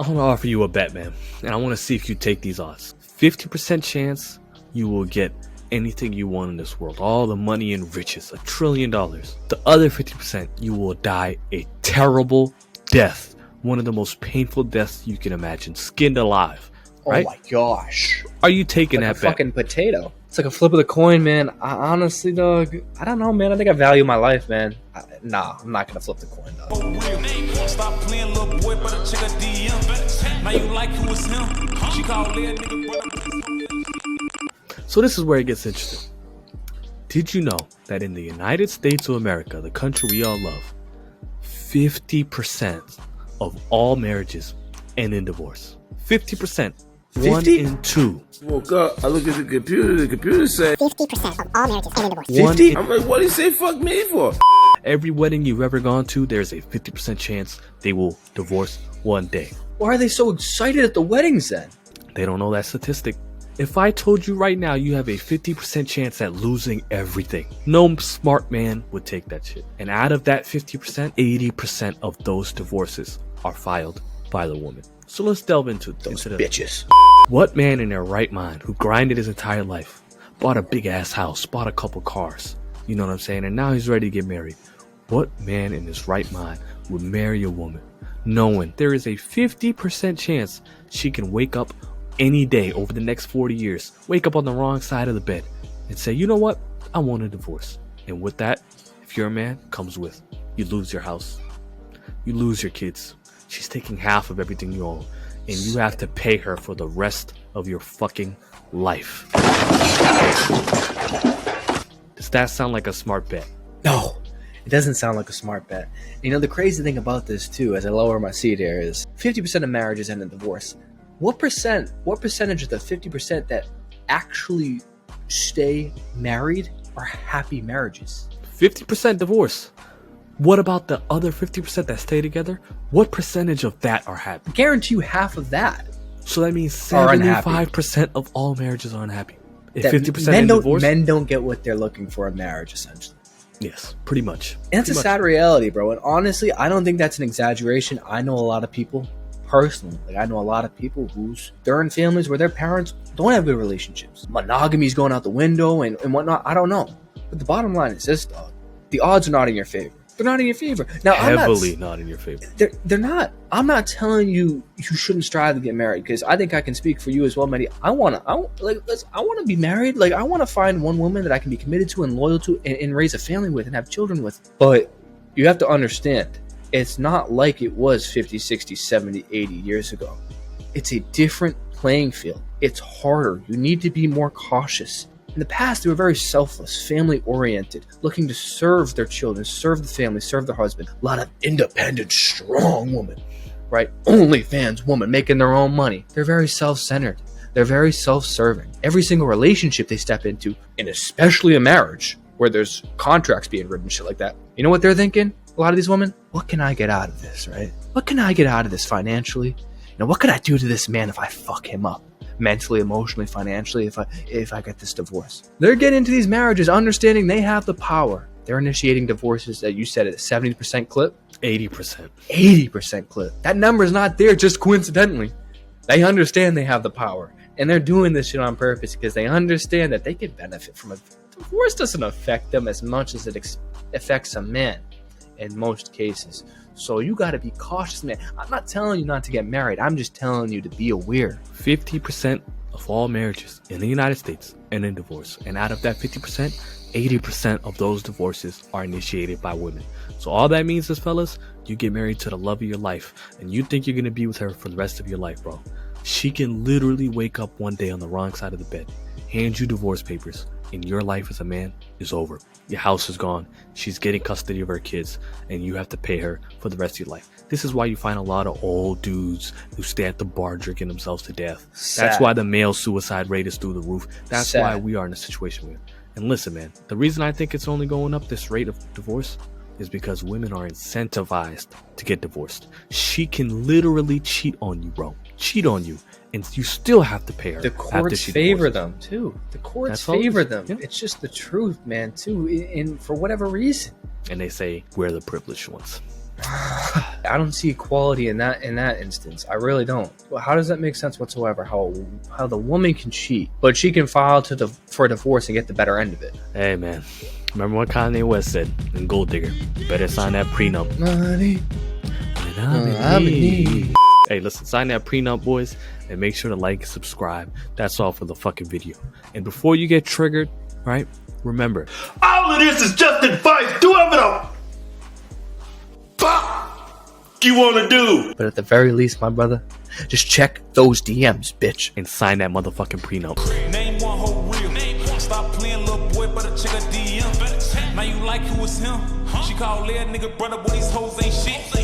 I want to offer you a bet, man, and I want to see if you take these odds. 50% chance you will get anything you want in this world, all the money and riches, $1 trillion. The other 50%, you will die a terrible death, one of the most painful deaths you can imagine, skinned alive. Right? Oh my gosh. Are you taking Like that a bet? fucking potato. It's like a flip of the coin, man. Honestly, dog, I don't know, man. I think I value my life, man. Nah, I'm not gonna flip the coin, dog. Stop playing little boy, but a chick a DM. Now you like who is him. She called Lil nigga brother. So this is where it gets interesting. Did you know that in the United States of America, the country we all love, 50% of all marriages end in divorce? 50%. 50? 1 in 2. Woke up, I look at the computer said 50% of all marriages end in divorce. 50? I'm like, what do you say fuck me for? Every wedding you've ever gone to, there's a 50% chance they will divorce one day. Why are they so excited at the weddings then? They don't know that statistic. If I told you right now you have a 50% chance at losing everything, no smart man would take that shit. And out of that 50%, 80% of those divorces are filed by the woman. So let's delve into Those the bitches. What man in their right mind who grinded his entire life, bought a big ass house, bought a couple cars, you know what I'm saying, and now he's ready to get married? What man in his right mind would marry a woman knowing there is a 50% chance she can wake up any day over the next 40 years, wake up on the wrong side of the bed and say, you know what, I want a divorce? And with that, if you're a man, comes with, you lose your house, you lose your kids. She's taking half of everything you own, and you have to pay her for the rest of your fucking life. Does that sound like a smart bet? No, it doesn't sound like a smart bet. You know, the crazy thing about this too, as I lower my seat here, is 50% of marriages end in divorce. What percentage of the 50% that actually stay married are happy marriages? 50% divorce. What about the other 50% that stay together? What percentage of that are happy? I guarantee you half of that. So that means Are unhappy. 75% of all marriages are unhappy. If That 50% end divorce? men don't get what they're looking for in marriage, essentially. Yes, pretty much. And that's Pretty a sad reality, bro. And honestly, I don't think that's an exaggeration. I know a lot of people personally. Like, I know a lot of people they're in families where their parents don't have good relationships. Monogamy's going out the window and whatnot. I don't know. But the bottom line is this, dog. The odds are not in your favor. They're not in your favor. Now, Heavily not in your favor. They're not. I'm not telling you shouldn't strive to get married, because I think I can speak for you as well, Mehdi. I want to be married. Like, I want to find one woman that I can be committed to and loyal to and raise a family with and have children with. But you have to understand, it's not like it was 50, 60, 70, 80 years ago. It's a different playing field. It's harder. You need to be more cautious. In the past, they were very selfless, family-oriented, looking to serve their children, serve the family, serve their husband. A lot of independent, strong women, right? OnlyFans woman making their own money. They're very self-centered. They're very self-serving. Every single relationship they step into, and especially a marriage where there's contracts being written and shit like that, you know what they're thinking? A lot of these women, what can I get out of this, right? What can I get out of this financially? You know, what could I do to this man if I fuck him up? Mentally, emotionally, financially, if I get this divorce. They're getting into these marriages understanding they have the power. They're initiating divorces that you said at a 70% clip. 80%. 80% clip. That number is not there just coincidentally. They understand they have the power. And they're doing this shit on purpose because they understand that they can benefit from it. Divorce doesn't affect them as much as it affects a man in most cases. So you got to be cautious, man. I'm not telling you not to get married. I'm just telling you to be aware. 50% of all marriages in the United States end in divorce. And out of that 50%, 80% of those divorces are initiated by women. So all that means is, fellas, you get married to the love of your life and you think you're going to be with her for the rest of your life, bro. She can literally wake up one day on the wrong side of the bed, hand you divorce papers, and your life as a man is over. Your house is gone. She's getting custody of her kids, and you have to pay her for the rest of your life. This is why you find a lot of old dudes who stay at the bar drinking themselves to death. Sad. That's why the male suicide rate is through the roof. That's Sad. why we are in the situation we're in. And listen, man, the reason I think it's only going up, this rate of divorce, is because women are incentivized to get divorced. She can literally cheat on you, bro. Cheat on you. And you still have to pay her. The courts favor them too. The courts That's all it favor is. them. Yeah. It's just the truth, man, too. And for whatever reason. And they say, we're the privileged ones. I don't see equality in that instance. I really don't. Well, how does that make sense whatsoever? How the woman can cheat, but she can file for divorce and get the better end of it. Hey man, remember what Kanye West said in Gold Digger? Better sign that prenup. Money. Hey, listen, sign that prenup, boys, and make sure to like and subscribe. That's all for the fucking video. And before you get triggered, right? Remember, all of this is just advice. Do whatever the fuck you want to do. But at the very least, my brother, just check those DMs, bitch. and sign that motherfucking prenup. Name one whole real. Stop playing little boy, but a chick a DM. Now you like who was him. She called Leah nigga brother, but these hoes ain't shit.